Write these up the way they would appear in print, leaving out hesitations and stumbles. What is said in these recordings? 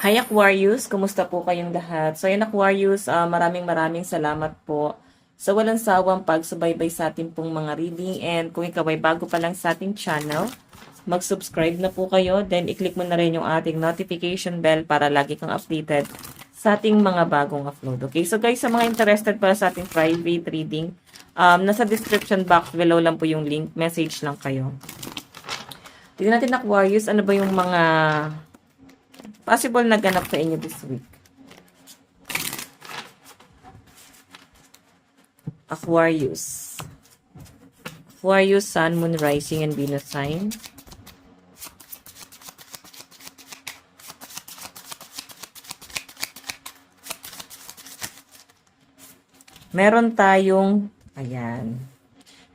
Hi Aquarius, kumusta po kayong lahat? So yun Aquarius, maraming salamat po sa walang sawang pagsubaybay sa ating pong mga reading, and kung ikaw ay bago pa lang sa ating channel, mag-subscribe na po kayo, then i-click mo na rin yung ating notification bell para lagi kang updated sa ating mga bagong upload. Okay, so guys, sa mga interested para sa ating private reading, nasa description box below lang po yung link, message lang kayo. Tignan natin Aquarius, ano ba yung mga possible na ganap sa inyo this week. Aquarius. Aquarius, Sun, Moon, Rising, and Venus sign. Meron tayong, ayan.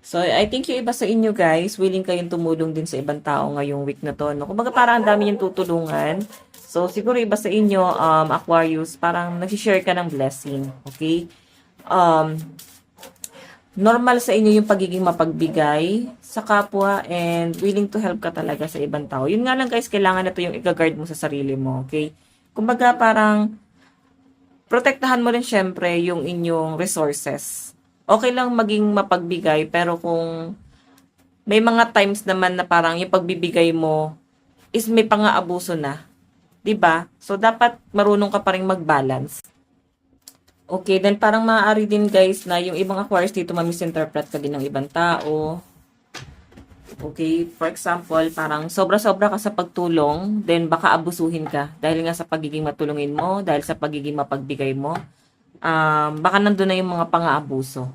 So, I think yung iba sa inyo guys, willing kayong tumulong din sa ibang tao ngayong week na to. No? Kumbaga parang ang dami yung tutulungan. So, siguro iba sa inyo, Aquarius, parang nag-share ka ng blessing. Okay? Normal sa inyo yung pagiging mapagbigay sa kapwa and willing to help ka talaga sa ibang tao. Yun nga lang guys, kailangan na to yung i-guard mo sa sarili mo. Okay? Kumbaga parang protektahan mo rin syempre yung inyong resources. Okay lang maging mapagbigay, pero kung may mga times naman na parang yung pagbibigay mo is may pang-aabuso na. 'Di ba? So, dapat marunong ka pa rin mag-balance. Okay, then parang maaari din guys na yung ibang Aquarius dito ma-misinterpret ka din ng ibang tao. Okay, for example, parang sobra-sobra ka sa pagtulong, then baka abusuhin ka dahil nga sa pagiging matulungin mo, dahil sa pagiging mapagbigay mo. Baka nandun na yung mga pang-aabuso.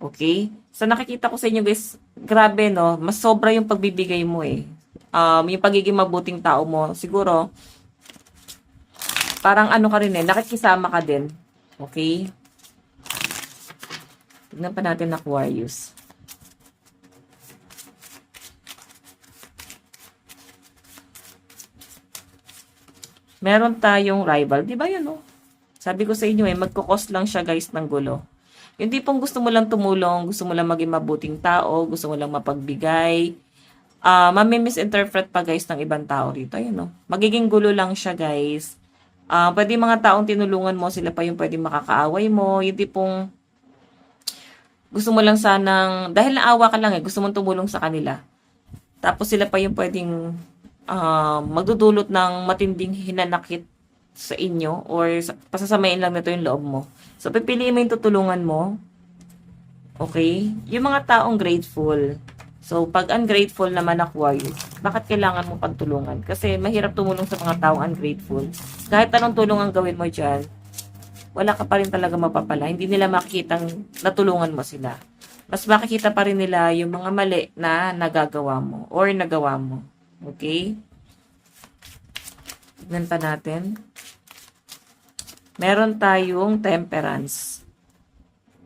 Okay? So, nakikita ko sa inyo guys, grabe no, mas sobra yung pagbibigay mo eh. Yung pagiging mabuting tao mo, siguro, parang ano ka rin eh, nakikisama ka din. Okay? Tignan pa natin Aquarius. Meron tayong rival. Di ba yun, no? Sabi ko sa inyo eh, magkukos lang siya guys ng gulo. Yung tipong gusto mo lang tumulong, gusto mo lang maging mabuting tao, gusto mo lang mapagbigay. Mami-misinterpret pa guys ng ibang tao rito. Ayun, no? Magiging gulo lang siya guys. Pwede mga taong tinulungan mo, sila pa yung pwede makakaaway mo. Yung tipong gusto mo lang sanang, dahil naawa ka lang eh, gusto mong tumulong sa kanila. Tapos sila pa yung pwedeng magdudulot ng matinding hinanakit sa inyo or pasasamain lang nito yung loob mo. So, pipiliin mo yung tutulungan mo. Okay? Yung mga taong grateful. So, pag ungrateful naman Aquarius, bakit kailangan mo pagtulungan? Kasi mahirap tumulong sa mga taong ungrateful. Kahit anong tulong ang gawin mo dyan, wala ka pa rin talaga mapapala. Hindi nila makikitang natulungan mo sila. Mas makikita pa rin nila yung mga mali na nagagawa mo or nagawa mo. Okay? Tignan pa natin. Meron tayong temperance.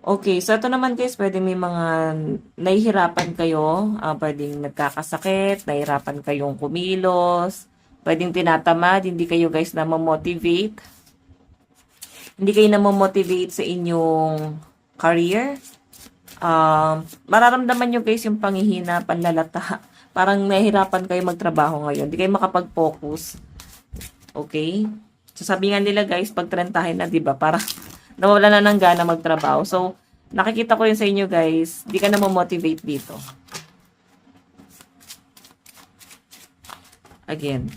Okay, so ito naman guys, pwede may mga nahihirapan kayo, pwedeng nagkakasakit, nahihirapan kayong kumilos, pwedeng tinatamad, hindi kayo guys na mamotivate. Hindi kayo na mamotivate sa inyong career. Mararamdaman nyo guys yung panghihina, panlalata. Parang nahihirapan kayo magtrabaho ngayon. Hindi kayo makapag-focus. Okay? So, sabi nga nila guys, pag trentahin na, diba? Parang nawala na ng gana magtrabaho. So, nakikita ko yun sa inyo guys, di ka na motivate dito. Again.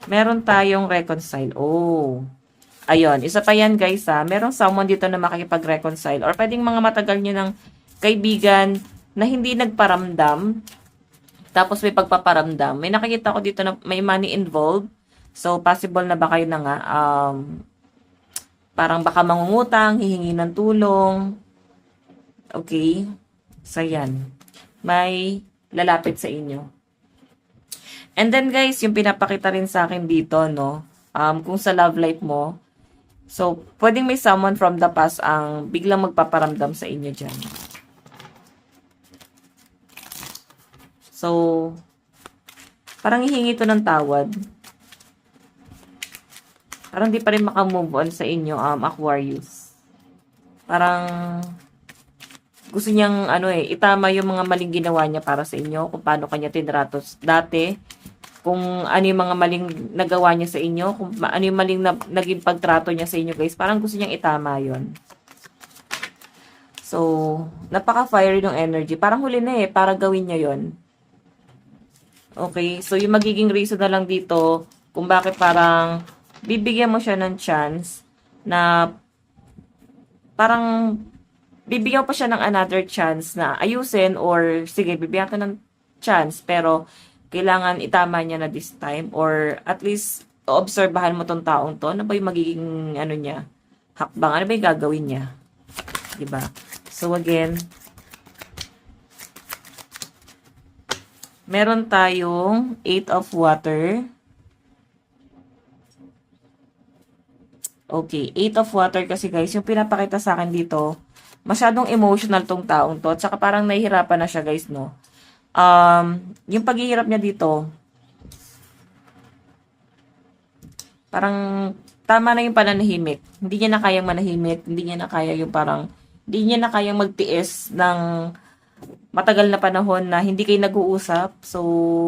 Meron tayong reconcile. Oh. Ayun. Isa pa yan guys ha. Merong someone dito na makikipag-reconcile. Or pwedeng mga matagal nyo ng kaibigan na hindi nagparamdam. Tapos may pagpaparamdam. May nakikita ko dito na may money involved. So, possible na ba kayo na nga, parang baka mangungutang, hihingi ng tulong. Okay? So, yan. May lalapit sa inyo. And then, guys, yung pinapakita rin sa akin dito, no? Kung sa love life mo, so, pwedeng may someone from the past ang biglang magpaparamdam sa inyo dyan. So, parang hihingi ito ng tawad. Parang di pa rin makamove on sa inyo, Aquarius. Parang gusto niyang, itama yung mga maling ginawa niya para sa inyo, kung paano kanya tinratos dati. kung ano yung mga maling nagawa niya sa inyo, kung ano yung maling naging pagtrato niya sa inyo guys, parang gusto niyang itama yon. So, napaka-fiery ng energy. Parang huli na para gawin niya yon. Okay, so yung magiging reason na lang dito, kung bakit parang bibigyan mo siya ng chance na parang bibigyan pa siya ng another chance na ayusin or sige, bibigyan ka ng chance pero kailangan itama niya na this time or at least obserbahan mo tong taong to. Ano ba yung magiging ano niya? Hakbang. Ano ba yung gagawin niya? Diba? So again, meron tayong 8 of water. Okay, 8 of water kasi guys, yung pinapakita sa akin dito, masyadong emotional tong taong to. At saka parang nahihirapan na siya guys, no? Yung paghihirap niya dito, parang tama na yung pananahimik. Hindi niya na kayang manahimik, hindi niya na kaya yung parang, hindi niya na kayang magtiis ng matagal na panahon na hindi kayo nag-uusap. So,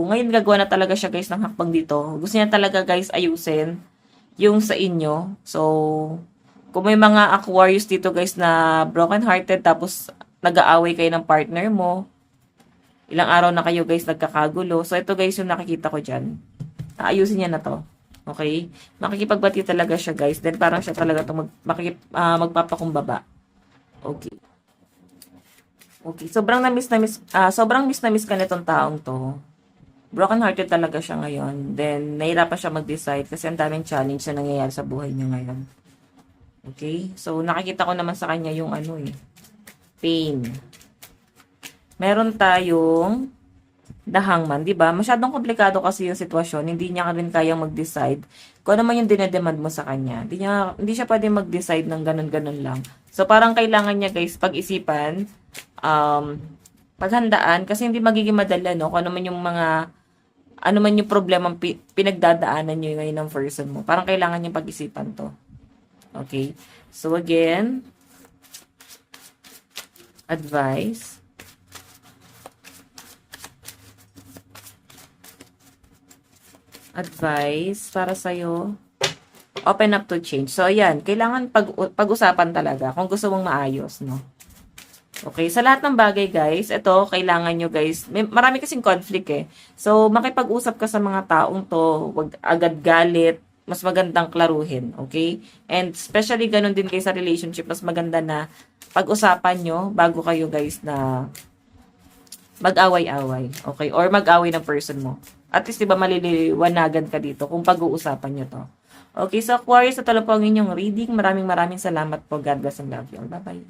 ngayon gagawa na talaga siya guys ng hakbang dito. Gusto niya talaga guys ayusin yung sa inyo. So, kung may mga Aquarius dito guys na broken-hearted tapos nag-aaway kayo ng partner mo, ilang araw na kayo guys nagkakagulo. So, ito guys yung nakikita ko dyan. Ayusin niya na to. Okay? Makikipagbati talaga siya guys. Then parang siya talaga itong magpapakumbaba. Okay. Okay. Sobrang miss na miss ka nitong taong to. Broken-hearted talaga siya ngayon. Then, nahirapan siya mag-decide kasi ang daming challenge na nangyayari sa buhay niya ngayon. Okay? So, nakikita ko naman sa kanya yung pain. Meron tayong The Hangman, di ba? Masyadong komplikado kasi yung sitwasyon. Hindi niya rin kayang mag-decide kung ano man yung dinedemand mo sa kanya. Hindi siya pwede mag-decide ng ganun-ganun lang. So, parang kailangan niya, guys, pag-isipan, paghandaan, kasi hindi magiging madala, no? Kung ano man yung problemang pinagdadaanan nyo ngayon ng person mo. Parang kailangan niya pag-isipan to. Okay? So, again, advice. Advice para sa'yo. Open up to change. So, ayan. Kailangan pag-usapan talaga kung gusto mong maayos, no? Okay. Sa lahat ng bagay, guys, ito, kailangan nyo, guys. Marami kasing conflict, eh. So, makipag-usap ka sa mga taong to. Huwag agad galit. Mas magandang klaruhin. Okay? And especially, ganun din kayo sa relationship. Mas maganda na pag-usapan nyo bago kayo, guys, na mag-away-away. Okay? Or mag-away ng person mo. At least, diba, maliliwanagan ka dito kung pag-uusapan nyo to. Okay, so Aquarius, ito lang po ang inyong reading. Maraming salamat po. God bless and love you all. Bye-bye.